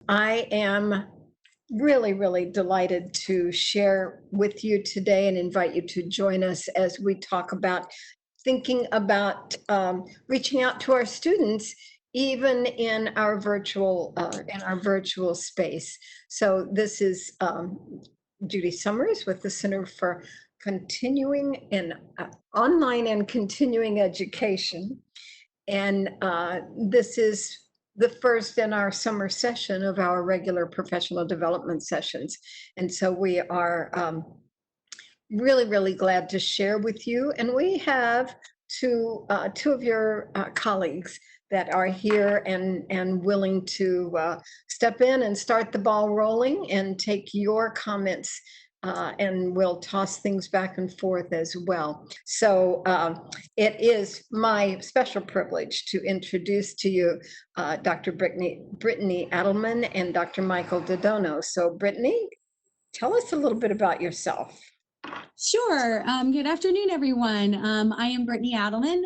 I am really delighted to share with you today and invite you to join us as we talk about thinking about reaching out to our students, even in our virtual space. So this is Judy Summers with the Center for Continuing and Online and Continuing Education. And this is the first in our summer session of our regular professional development sessions. And so we are really glad to share with you. And we have two of your colleagues that are here and willing to step in and start the ball rolling and take your comments, and we'll toss things back and forth as well. So it is my special privilege to introduce to you Dr. Brittany Adelman and Dr. Michael DeDonno. So Brittany, tell us a little bit about yourself. Sure. Good afternoon, everyone. I am Brittany Adelman.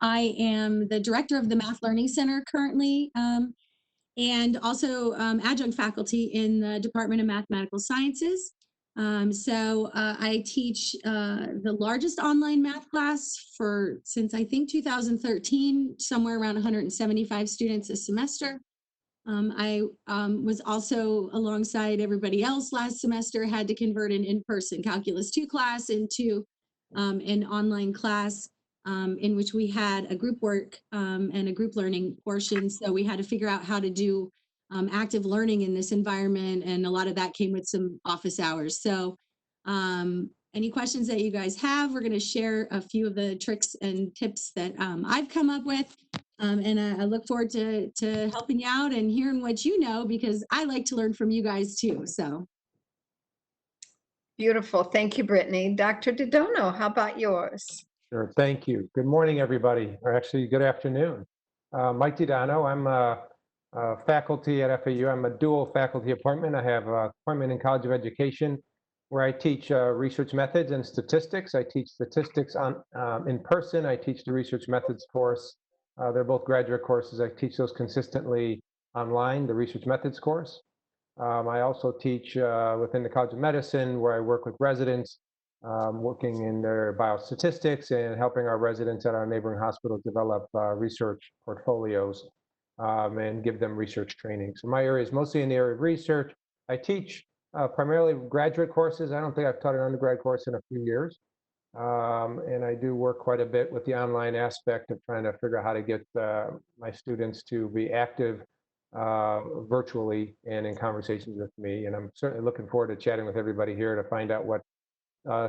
I am the director of the Math Learning Center currently, and also adjunct faculty in the Department of Mathematical Sciences. I teach the largest online math class since I think 2013, somewhere around 175 students a semester. I was also, alongside everybody else last semester, had to convert an in-person Calculus 2 class into an online class in which we had a group work and a group learning portion. So we had to figure out how to do active learning in this environment, and a lot of that came with some office hours. So any questions that you guys have, we're going to share a few of the tricks and tips that I've come up with. And I look forward to helping you out and hearing what you know, because I like to learn from you guys too. So beautiful. Thank you, Brittany. Dr. DeDonno, how about yours? Sure. Thank you. Good morning, everybody, or actually good afternoon. Mike DeDonno. I'm a faculty at FAU. I'm a dual faculty appointment. I have an appointment in College of Education where I teach research methods and statistics. I teach statistics in person. I teach the research methods course. They're both graduate courses. I teach those consistently online, the research methods course. I also teach within the College of Medicine, where I work with residents, working in their biostatistics and helping our residents at our neighboring hospitals develop research portfolios and give them research training. So my area is mostly in the area of research. I teach primarily graduate courses. I don't think I've taught an undergrad course in a few years. And I do work quite a bit with the online aspect of trying to figure out how to get my students to be active virtually and in conversations with me. And I'm certainly looking forward to chatting with everybody here to find out what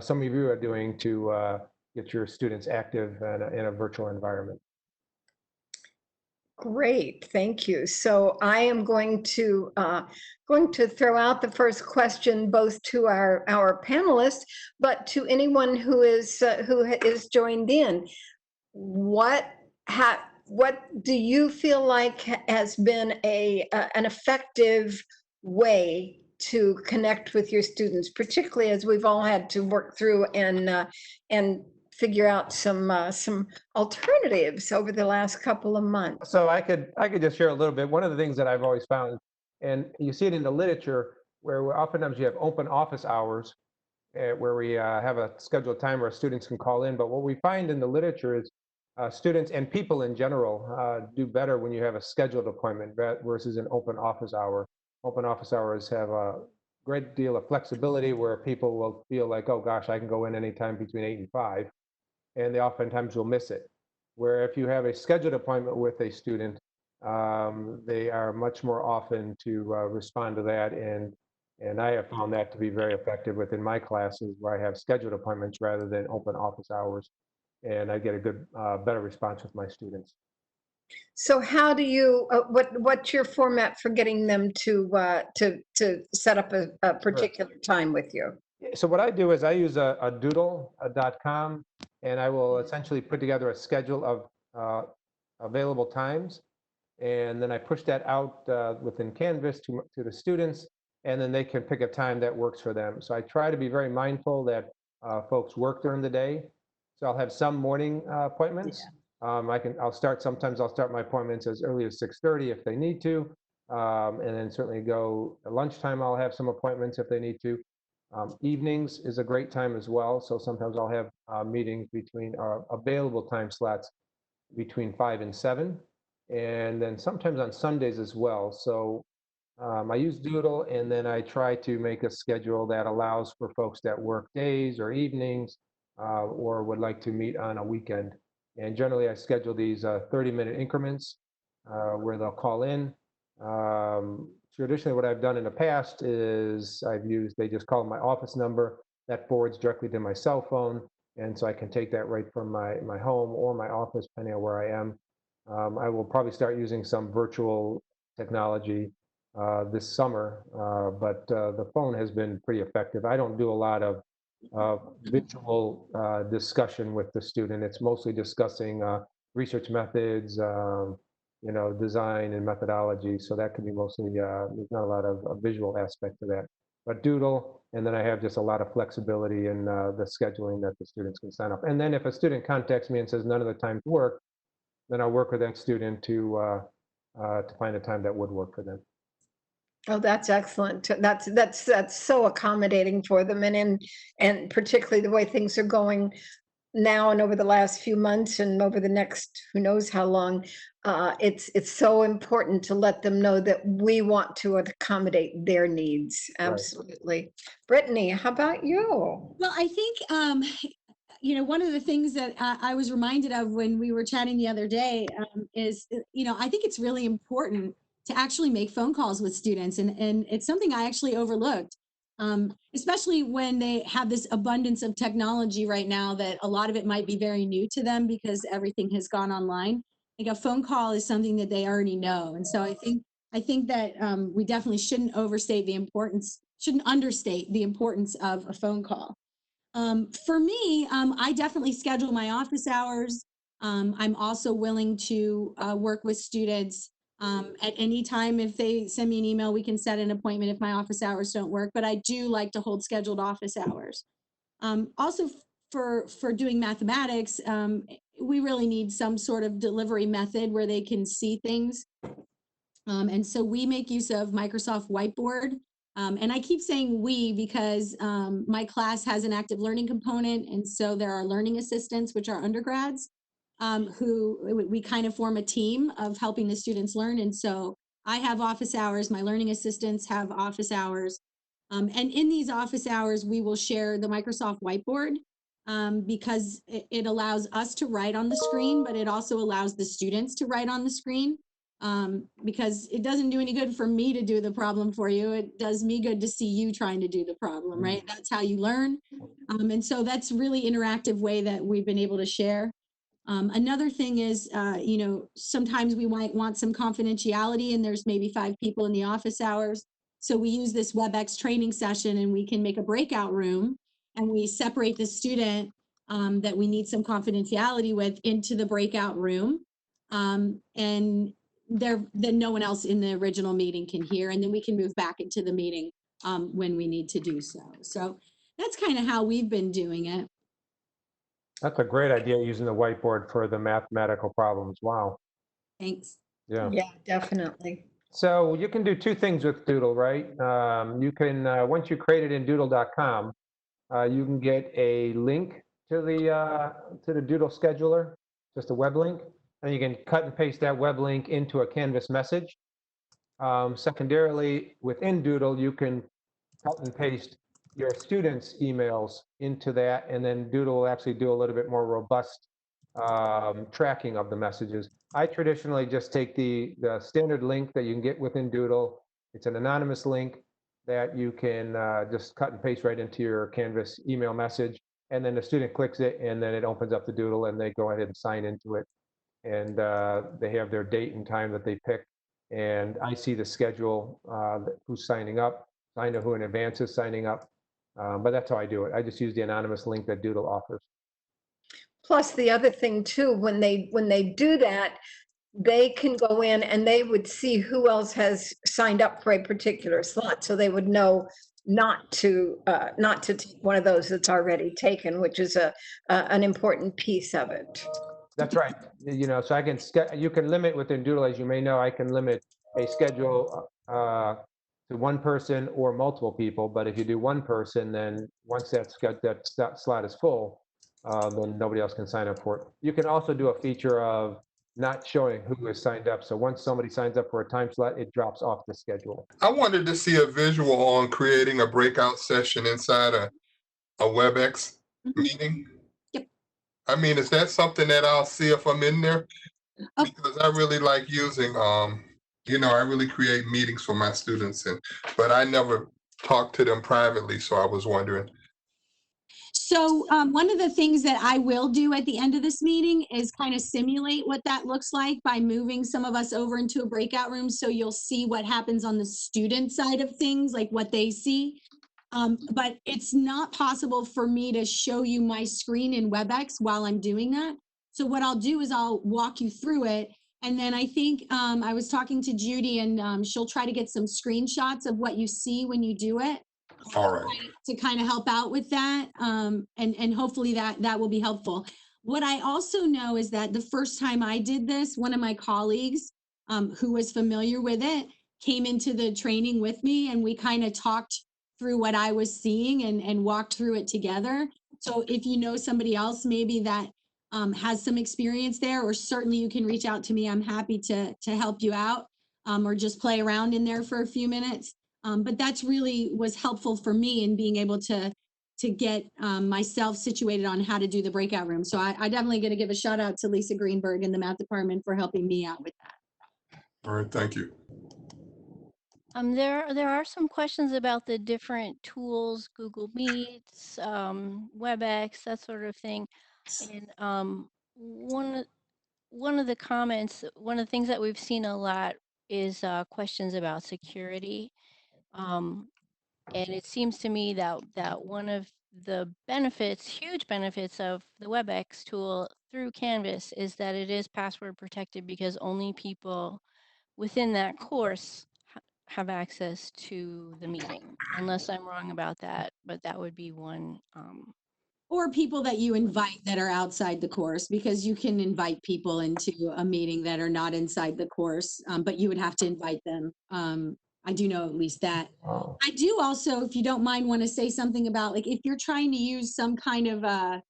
some of you are doing to get your students active in a virtual environment. Great, thank you. So I am going to throw out the first question both to our panelists, but to anyone who is joined in. What do you feel like has been an effective way to connect with your students, particularly as we've all had to work through and figure out some alternatives over the last couple of months? So I could just share a little bit. One of the things that I've always found, and you see it in the literature, where oftentimes you have open office hours, where we have a scheduled time where students can call in. But what we find in the literature is students and people in general do better when you have a scheduled appointment versus an open office hour. Open office hours have a great deal of flexibility where people will feel like, oh gosh, I can go in anytime between 8 and 5. And they oftentimes will miss it. Where if you have a scheduled appointment with a student, they are much more often to respond to that. And I have found that to be very effective within my classes where I have scheduled appointments rather than open office hours. And I get a good, better response with my students. So how do you, what's your format for getting them to set up a particular time with you? So what I do is I use a Doodle.com, and I will essentially put together a schedule of available times, and then I push that out within Canvas to the students, and then they can pick a time that works for them. So I try to be very mindful that folks work during the day. So I'll have some morning appointments. Yeah. Sometimes I'll start my appointments as early as 6:30 if they need to. And then certainly go at lunchtime, I'll have some appointments if they need to. Evenings is a great time as well. So sometimes I'll have meetings between available time slots between 5 and 7. And then sometimes on Sundays as well. So I use Doodle, and then I try to make a schedule that allows for folks that work days or evenings or would like to meet on a weekend. And generally, I schedule these 30-minute increments where they'll call in. Traditionally, what I've done in the past is they just call my office number that forwards directly to my cell phone. And so I can take that right from my home or my office, depending on where I am. I will probably start using some virtual technology this summer, but the phone has been pretty effective. I don't do a lot of visual discussion with the student. It's mostly discussing research methods, design and methodology. So that can be mostly, there's not a lot of a visual aspect to that. But Doodle, and then I have just a lot of flexibility in the scheduling that the students can sign up. And then if a student contacts me and says none of the times work, then I'll work with that student to find a time that would work for them. Oh, that's excellent. That's so accommodating for them, and particularly the way things are going now and over the last few months and over the next who knows how long. It's so important to let them know that we want to accommodate their needs. Absolutely. Brittany, how about you? Well, I think one of the things that I was reminded of when we were chatting the other day is, I think it's really important to actually make phone calls with students. And it's something I actually overlooked, especially when they have this abundance of technology right now that a lot of it might be very new to them because everything has gone online. Like a phone call is something that they already know. And so I think that we definitely shouldn't understate the importance of a phone call. For me, I definitely schedule my office hours. I'm also willing to work with students at any time. If they send me an email, we can set an appointment if my office hours don't work, but I do like to hold scheduled office hours. Also for doing mathematics, we really need some sort of delivery method where they can see things. And so we make use of Microsoft Whiteboard. And I keep saying we because my class has an active learning component. And so there are learning assistants, which are undergrads, who we kind of form a team of helping the students learn. And so I have office hours, my learning assistants have office hours. And in these office hours, we will share the Microsoft Whiteboard because it allows us to write on the screen, but it also allows the students to write on the screen. Because it doesn't do any good for me to do the problem for you. It does me good to see you trying to do the problem, right? That's how you learn. And so that's really interactive way that we've been able to share. Another thing is, sometimes we might want some confidentiality and there's maybe 5 people in the office hours. So we use this WebEx training session and we can make a breakout room and we separate the student that we need some confidentiality with into the breakout room. And then no one else in the original meeting can hear, and then we can move back into the meeting when we need to do so. So that's kind of how we've been doing it. That's a great idea, using the whiteboard for the mathematical problems. Wow. Thanks. Yeah. Yeah, definitely. So you can do 2 things with Doodle, right? You can, once you create it in doodle.com, you can get a link to the Doodle scheduler, just a web link, and you can cut and paste that web link into a Canvas message. Secondarily, within Doodle, you can cut and paste your students' emails into that, and then Doodle will actually do a little bit more robust tracking of the messages. I traditionally just take the standard link that you can get within Doodle. It's an anonymous link that you can just cut and paste right into your Canvas email message, and then the student clicks it, and then it opens up the Doodle, and they go ahead and sign into it, and they have their date and time that they pick, and I see the schedule, who's signing up. I know who in advance is signing up, but that's how I do it. I just use the anonymous link that Doodle offers. Plus, the other thing too, when they do that, they can go in and they would see who else has signed up for a particular slot, so they would know not to take one of those that's already taken, which is an important piece of it. That's right. So you can limit within Doodle, as you may know, I can limit a schedule to one person or multiple people. But if you do one person, then once that slot is full, then nobody else can sign up for it. You can also do a feature of not showing who is signed up. So once somebody signs up for a time slot, it drops off the schedule. I wanted to see a visual on creating a breakout session inside a WebEx meeting. Yep. I mean, is that something that I'll see if I'm in there? Oh. Because I really like using, I really create meetings for my students, but I never talk to them privately. So I was wondering. So one of the things that I will do at the end of this meeting is kind of simulate what that looks like by moving some of us over into a breakout room. So you'll see what happens on the student side of things, like what they see. But it's not possible for me to show you my screen in WebEx while I'm doing that. So what I'll do is I'll walk you through it. And then I think I was talking to Judy, and she'll try to get some screenshots of what you see when you do it. All right. To kind of help out with that. And hopefully that will be helpful. What I also know is that the first time I did this, one of my colleagues who was familiar with it came into the training with me, and we kind of talked through what I was seeing and walked through it together. So if you know somebody else maybe that has some experience there, or certainly you can reach out to me. I'm happy to help you out or just play around in there for a few minutes. But that's really was helpful for me in being able to get myself situated on how to do the breakout room. So I definitely going to give a shout out to Lisa Greenberg in the math department for helping me out with that. All right. Thank you. There are some questions about the different tools, Google Meets, WebEx, that sort of thing. And one of the comments, one of the things that we've seen a lot is questions about security. And it seems to me that one of the benefits, huge benefits of the WebEx tool through Canvas is that it is password protected, because only people within that course have access to the meeting, unless I'm wrong about that, but that would be one. Or people that you invite that are outside the course, because you can invite people into a meeting that are not inside the course, but you would have to invite them. I do know at least that. Oh. I do also, if you don't mind, want to say something about, like, if you're trying to use some kind of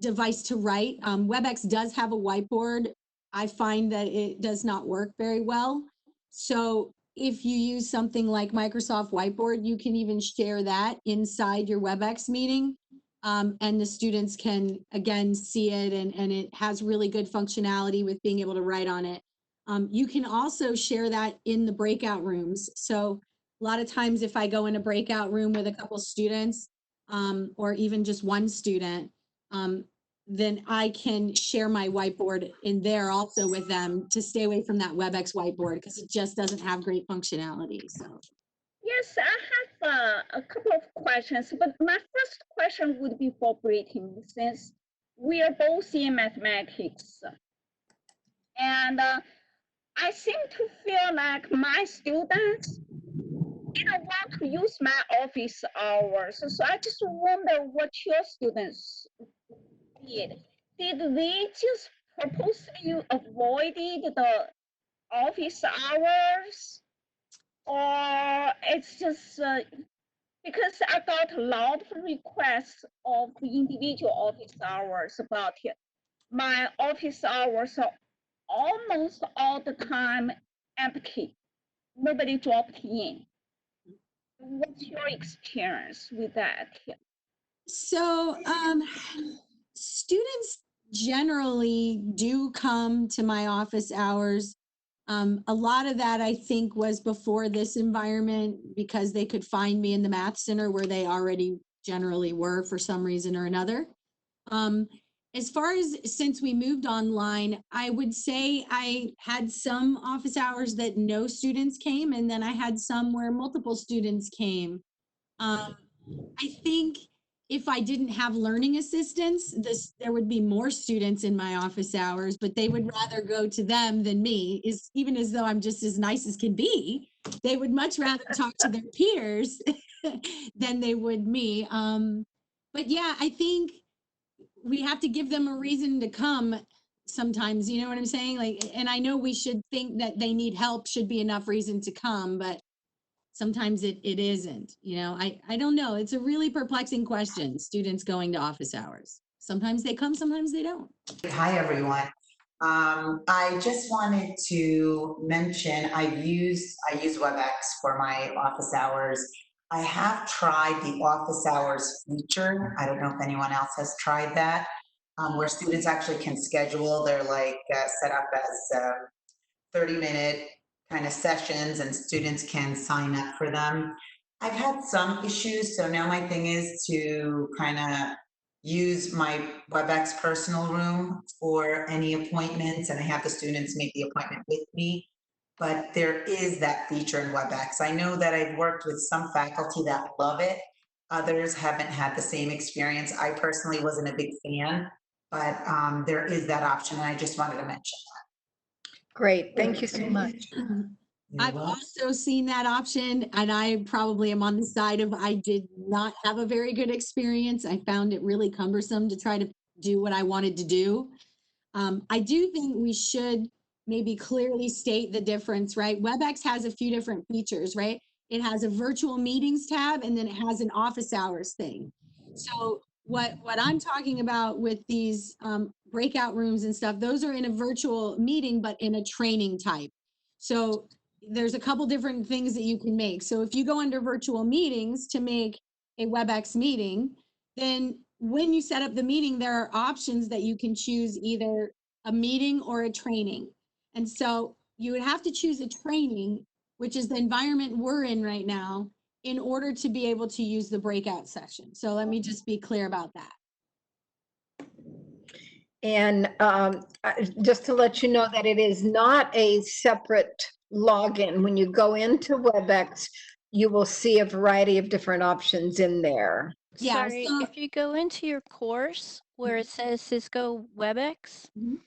device to write, WebEx does have a whiteboard. I find that it does not work very well. So if you use something like Microsoft Whiteboard, you can even share that inside your WebEx meeting. And the students can, again, see it, and it has really good functionality with being able to write on it. You can also share that in the breakout rooms. So a lot of times if I go in a breakout room with a couple students, or even just one student, then I can share my whiteboard in there also with them to stay away from that WebEx whiteboard, because it just doesn't have great functionality. So. Yes, I have a couple of questions, but my first question would be for Brittany, since we are both in mathematics. And I seem to feel like my students didn't want to use my office hours. So I just wonder what your students did. Did they just purposely avoided the office hours? Or it's just because I got a lot of requests of the individual office hours, but my office hours are almost all the time empty. Nobody dropped in. What's your experience with that? So students generally do come to my office hours. A lot of that, I think, was before this environment, because they could find me in the math center where they already generally were for some reason or another. As far as since we moved online, I would say I had some office hours that no students came, and then I had some where multiple students came. I think if I didn't have learning assistants, there would be more students in my office hours, but they would rather go to them than me, even as though I'm just as nice as can be. They would much rather talk to their peers than they would me. But yeah, I think we have to give them a reason to come sometimes, you know what I'm saying? Like, and I know we should think that they need help should be enough reason to come, but sometimes it isn't, you know, I don't know. It's a really perplexing question, students going to office hours. Sometimes they come, sometimes they don't. Hi, everyone. I just wanted to mention I use WebEx for my office hours. I have tried the office hours feature. I don't know if anyone else has tried that, where students actually can schedule their set up as 30-minute kind of sessions and students can sign up for them. I've had some issues, so now my thing is to kind of use my WebEx personal room for any appointments, and I have the students make the appointment with me. But there is that feature in WebEx. I know that I've worked with some faculty that love it. Others haven't had the same experience. I personally wasn't a big fan, but there is that option, and I just wanted to mention Great, thank you so much. that. I've also seen that option, and I probably am on the side of I did not have a very good experience. I found it really cumbersome to try to do what I wanted to do. I do think we should maybe clearly state the difference, right? WebEx has a few different features, right? It has a virtual meetings tab, and then it has an office hours thing. So what I'm talking about with these breakout rooms and stuff, those are in a virtual meeting, but in a training type. So there's a couple different things that you can make. So if you go under virtual meetings to make a WebEx meeting, then when you set up the meeting, there are options that you can choose either a meeting or a training. And so you would have to choose a training, which is the environment we're in right now, in order to be able to use the breakout session. So let me just be clear about that. And just to let you know that it is not a separate login. When you go into WebEx, you will see a variety of different options in there. Yeah, Sorry, so- if you go into your course where it says Cisco WebEx, Mhm.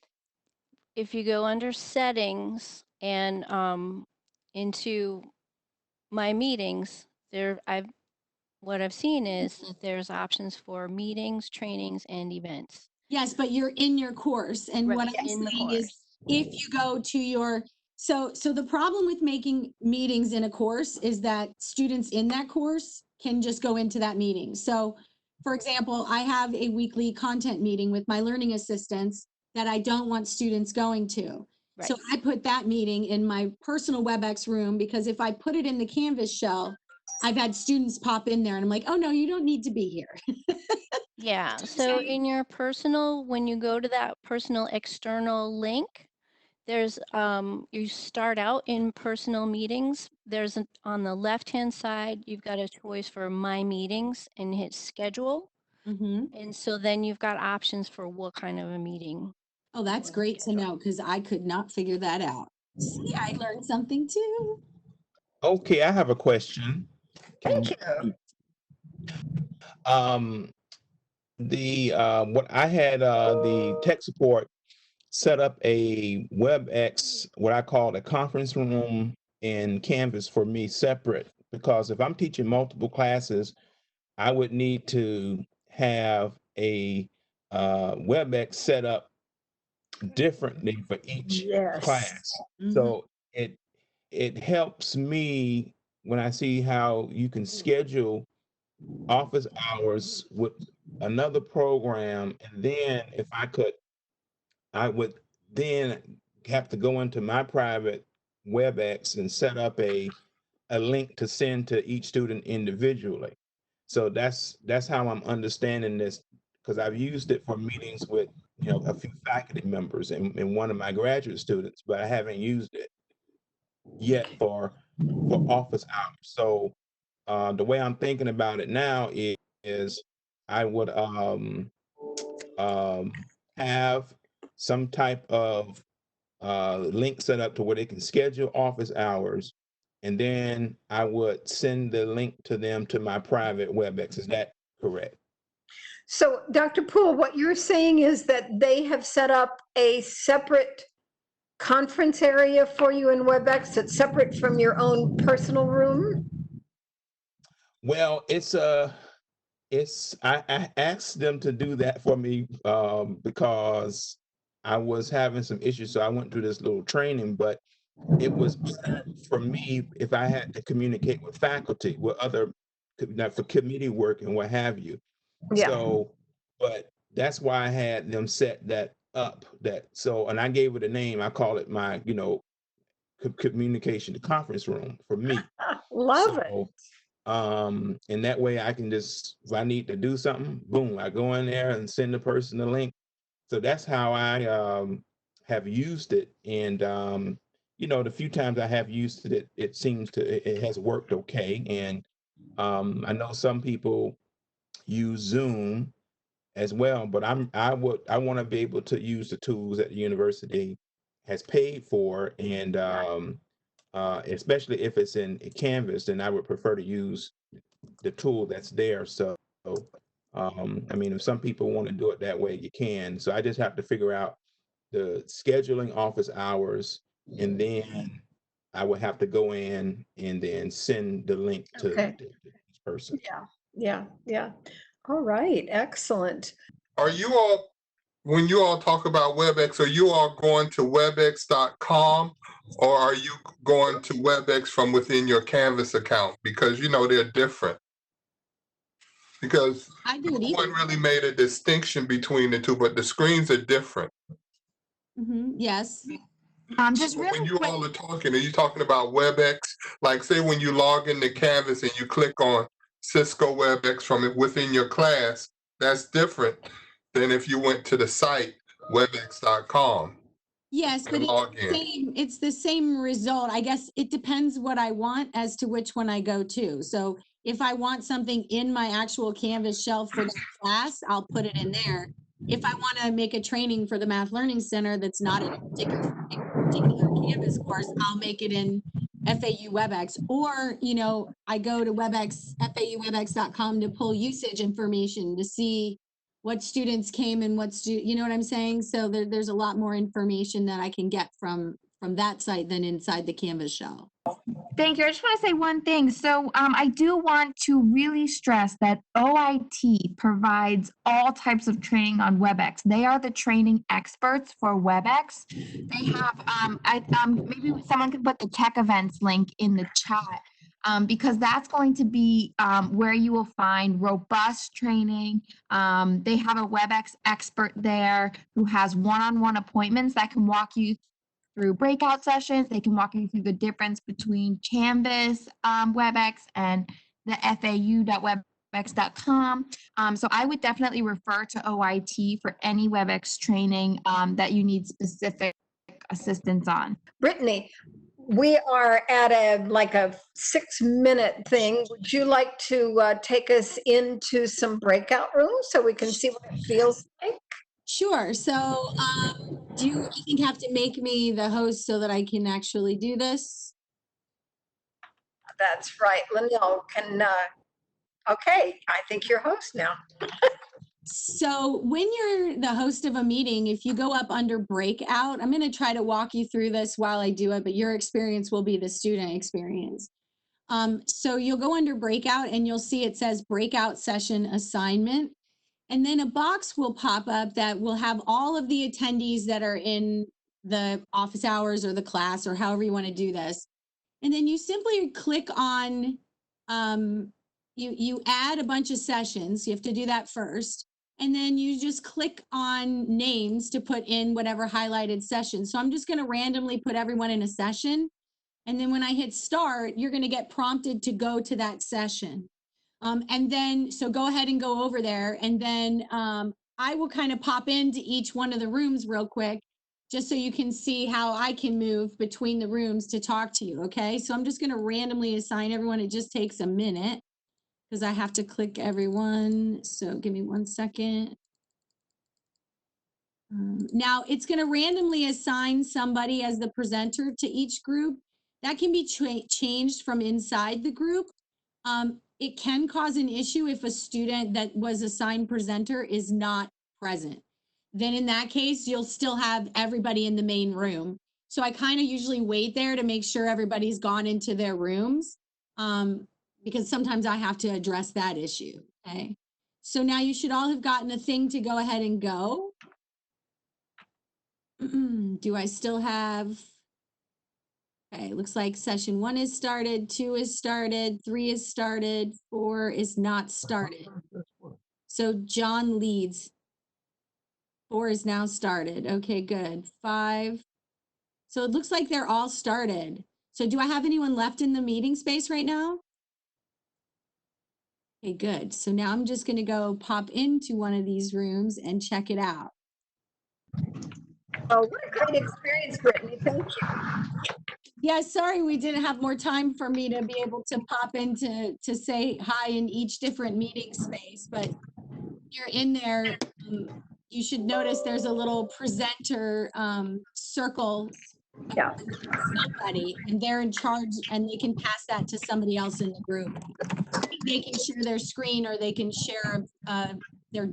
if you go under settings and into my meetings, what I've seen is that there's options for meetings, trainings, and events. Yes, but you're in your course. And Right, what I'm in the saying is course. if you go to your, so the problem with making meetings in a course is that students in that course can just go into that meeting. So for example, I have a weekly content meeting with my learning assistants that I don't want students going to. Right. So I put that meeting in my personal WebEx room, because if I put it in the Canvas shell, I've had students pop in there and I'm like, oh no, you don't need to be here. Yeah, so in your personal, when you go to that personal external link, there's you start out in personal meetings. There's on the left-hand side, you've got a choice for my meetings and hit schedule. Mhm. And so then you've got options for what kind of a meeting. Oh, that's wanna great to schedule. know, because I could not figure that out. See, I learned something too. Okay, I have a question. Thank you. Um, what I had the tech support set up a WebEx, what I call a conference room in Canvas for me separate, because if I'm teaching multiple classes, I would need to have a WebEx set up differently for each Yes. class. Mhm. So it helps me when I see how you can schedule office hours with another program, and then if I would then have to go into my private WebEx and set up a link to send to each student individually. So that's how I'm understanding this, because I've used it for meetings with a few faculty members and one of my graduate students, but I haven't used it yet for office hours. So the way I'm thinking about it now is I would have some type of link set up to where they can schedule office hours, and then I would send the link to them to my private WebEx. Is that correct? So Dr. Poole, what you're saying is that they have set up a separate conference area for you in WebEx that's separate from your own personal room? Well, I asked them to do that for me because I was having some issues, so I went through this little training, but it was for me if I had to communicate with faculty, with other, not for committee work and what have you. Yeah. So, but that's why I had them set that up. And I gave it a name. I call it my, communication, the conference room for me. Love it. So, and that way I can just, if I need to do something, boom, I go in there and send the person the link. So that's how I have used it. And, the few times I have used it, it seems it has worked okay. And I know some people use Zoom as well, but I want to be able to use the tools that the university has paid for, and especially if it's in Canvas, then I would prefer to use the tool that's there. So, I mean, if some people want to do it that way, you can. So I just have to figure out the scheduling office hours, and then I would have to go in and then send the link to each person. Yeah. All right, excellent. Are you all, when you all talk about WebEx, are you all going to webex.com, or are you going to WebEx from within your Canvas account? Because they're different. Because no one really made a distinction between the two, but the screens are different. Yes. So when you all are talking, are you talking about WebEx? Like, say when you log into Canvas and you click on Cisco WebEx from within your class, that's different than if you went to the site webex.com. Yes, but it's the same result. I guess it depends what I want as to which one I go to. So if I want something in my actual Canvas shelf for that class, I'll put it in there. If I want to make a training for the Math Learning Center that's not in a particular Canvas course, I'll make it in FAU WebEx. Or, I go to WebEx, FAUWebEx.com to pull usage information to see what students came and you know what I'm saying? So there's a lot more information that I can get from that site than inside the Canvas shell. Thank you. I just want to say one thing. So I do want to really stress that OIT provides all types of training on WebEx. They are the training experts for WebEx. They have, maybe someone can put the tech events link in the chat. Because that's going to be where you will find robust training. They have a WebEx expert there who has one-on-one appointments that can walk you through breakout sessions. They can walk you through the difference between Canvas WebEx and the FAU.webex.com. So I would definitely refer to OIT for any WebEx training that you need specific assistance on. Brittany, we are at a 6-minute thing. Would you like to take us into some breakout rooms so we can see what it feels like? Sure. So do you, I think, have to make me the host so that I can actually do this? That's right. Linnell can, okay, I think you're host now. So when you're the host of a meeting, if you go up under breakout, I'm going to try to walk you through this while I do it, but your experience will be the student experience. So you'll go under breakout and you'll see it says breakout session assignment. And then a box will pop up that will have all of the attendees that are in the office hours or the class or however you want to do this. And then you simply click on, you add a bunch of sessions. You have to do that first. And then you just click on names to put in whatever highlighted session. So I'm just going to randomly put everyone in a session. And then when I hit start, you're going to get prompted to go to that session. And then, so go ahead and go over there. And then I will kind of pop into each one of the rooms real quick, just so you can see how I can move between the rooms to talk to you. Okay. So I'm just going to randomly assign everyone. It just takes a minute because I have to click everyone. So give me 1 second. Now it's going to randomly assign somebody as the presenter to each group. That can be changed from inside the group. It can cause an issue if a student that was assigned presenter is not present. Then in that case, you'll still have everybody in the main room. So I kind of usually wait there to make sure everybody's gone into their rooms, because sometimes I have to address that issue. Okay. So now you should all have gotten a thing to go ahead and go. Do I still have? Okay, looks like session 1 is started, 2 is started, 3 is started, 4 is not started. So John leads. 4 is now started. Okay, good. 5. So it looks like they're all started. So do I have anyone left in the meeting space right now? Okay, good. So now I'm just going to go pop into one of these rooms and check it out. Oh, what a great experience, Brittany. Thank you. Yeah, sorry we didn't have more time for me to be able to pop in to say hi in each different meeting space, but you're in there. You should notice there's a little presenter circle. Yeah. Somebody, and they're in charge, and they can pass that to somebody else in the group. They can share their screen, or they can share their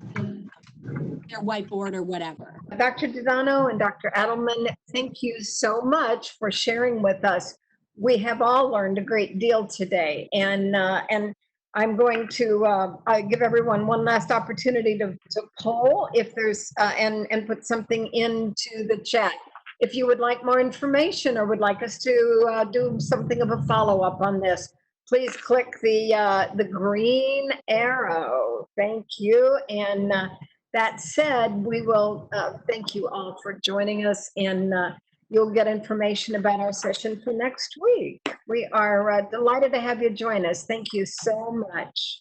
whiteboard or whatever. Dr. DeDonno and Dr. Adelman, thank you so much for sharing with us. We have all learned a great deal today, and I'm going to give everyone one last opportunity to poll if there's and put something into the chat. If you would like more information or would like us to do something of a follow-up on this, please click the green arrow. Thank you. And that said, we will thank you all for joining us, and you'll get information about our session for next week. We are delighted to have you join us. Thank you so much.